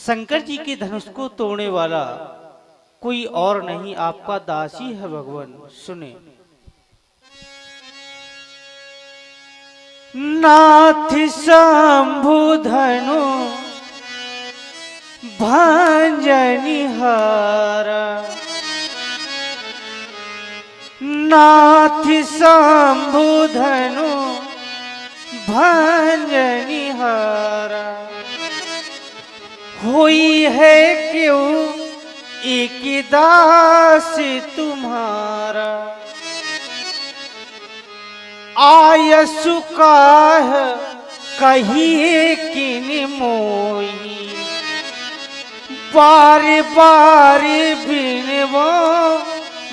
शंकर जी के धनुष को तोड़ने वाला कोई और नहीं, आपका दास ही है भगवान। सुने। नाथ शंभु धनु भंजनिहारा, नाथ शंभु धनु भंजनिहारा, हुई है क्यों एक दास तुम्हारा, आयसु काह कहिए किन मोही, बार बार बिनवा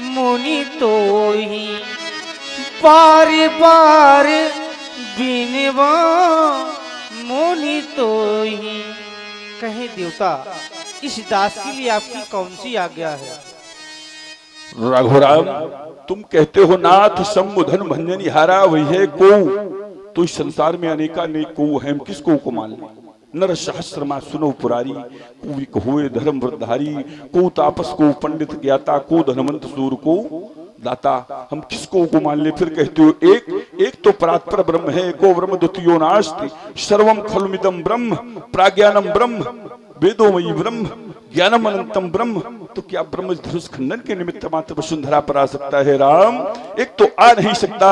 मुनि तोही, बार बार बिनवा मुनि तोही। कहे देवता, इस दास के लिए आपकी कौन सी आज्ञा है? रघुराम, तुम कहते हो नाथ शंभु धन भंजनिहारा, वही है को तो इस संसार में अनेकानेक को है, हम किसको को मान ले? नर सहस्रमा सुनो पुरारी, को होए धर्म वृद्धारी, को तापस को पंडित ज्ञाता, को धनवंत सूर को दाता, हम किसको को मान ले? फिर कहते हो एक तो परात्पर ब्रह्म है, को ब्रह्म द्वितीयो नास्ति, सर्वम खलुमिदं ब्रह्म, प्राज्ञानम ब्रह्म, वेदोमयी ब्रह्म, ज्ञानम अनंतम ब्रह्म। तो क्या ब्रह्म धनुष खंडन के निमित्त मात्र वसुंधरा पर आ सकता है? राम, एक तो आ नहीं सकता,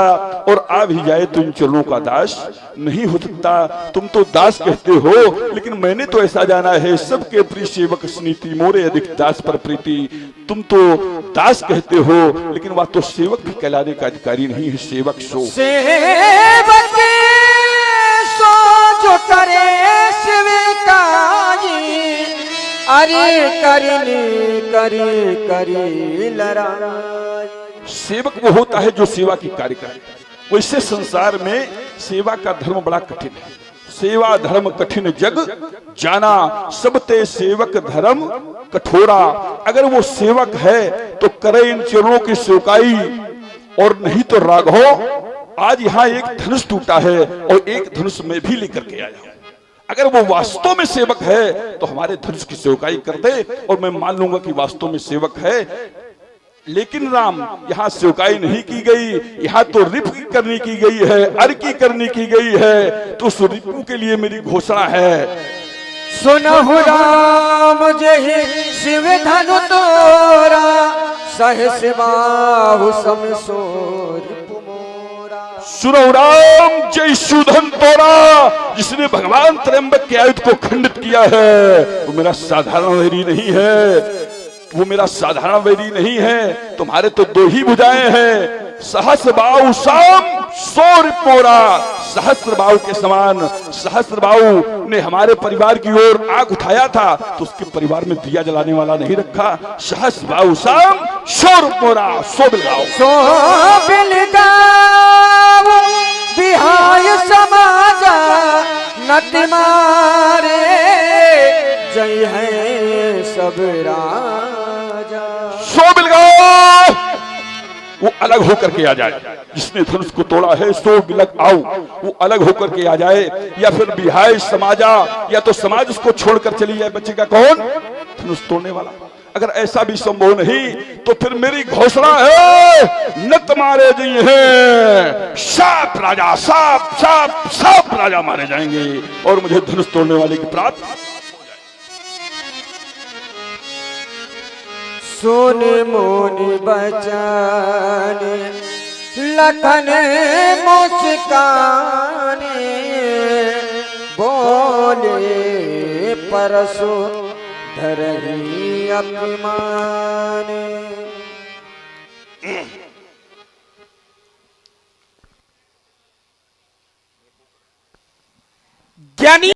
और आ भी जाए तो इन चरणों का दास नहीं हो सकता। तुम तो दास कहते हो, लेकिन मैंने तो ऐसा जाना है, सबके प्रिय सेवक स्नीति, मोरे अधिक दास पर प्रीति। तुम तो दास कहते हो, लेकिन वह तो सेवक भी कहलाने का अधिकारी नहीं है। सेवक सेवक सो जो करे सेविकाई, अरे करने करे करे लड़ाई। सेवक वो होता है जो सेवा की कार्य करे। वैसे संसार में सेवा का धर्म बड़ा कठिन है। सेवा धर्म कठिन जग जाना, सबते सेवक धर्म कठोरा। अगर वो सेवक है तो करे इन चरणों की सेवकाई, और नहीं तो राघव, आज यहाँ एक धनुष टूटा है और एक धनुष में भी लेकर के आया हूं। अगर वो वास्तव में सेवक है तो हमारे धनुष की सेवकाई कर दे, और मैं मान लूंगा कि वास्तव में सेवक है। लेकिन राम, यहाँ सेवकाई नहीं की गई, यहाँ तो रिप करनी की गई है, अर्की करनी की गई है। तो उस रिपू के लिए मेरी घोषणा है, सुनहु राम जय शिव धनु तोरा, सहस बाहु समसोर पुमोरा। सुनो राम जय सुधन तोरा, जिसने भगवान त्र्यंबक के आयुध को खंडित किया है, वो मेरा साधारण वैरी नहीं है, वो मेरा साधारण वैरी नहीं है। तुम्हारे तो दो ही भुजाएं हैं, सहस्र बाहु साम सौर पोरा। सहस्र बाहु के समान सहस्र बाहु ने हमारे परिवार की ओर आग उठाया था, तो उसके परिवार में दिया जलाने वाला नहीं रखा। सहस्र बाहु साम सौर पोरा, सो बिलगाओ बिहाय समाजा नति मारे, जय है सब राजा। सो बिलगाओ, वो अलग होकर के आ जाए। जिसने धनुष को तोड़ा है सो बिलग आओ, वो अलग होकर के आ जाए। या फिर बिहाय समाजा, या तो समाज उसको छोड़कर चली जाए। बचेगा कौन? धनुष तोड़ने वाला। अगर ऐसा भी संभव नहीं तो फिर मेरी घोषणा है, नत मारे जी हैं, साप राजा, साप साप साप राजा मारे जाएंगे, और मुझे धनुष तोड़ने वाले की प्राप्त। सुन मुनि बचन लखन मुस्काने, बोले परसु धरही अभिमान। ज्ञानी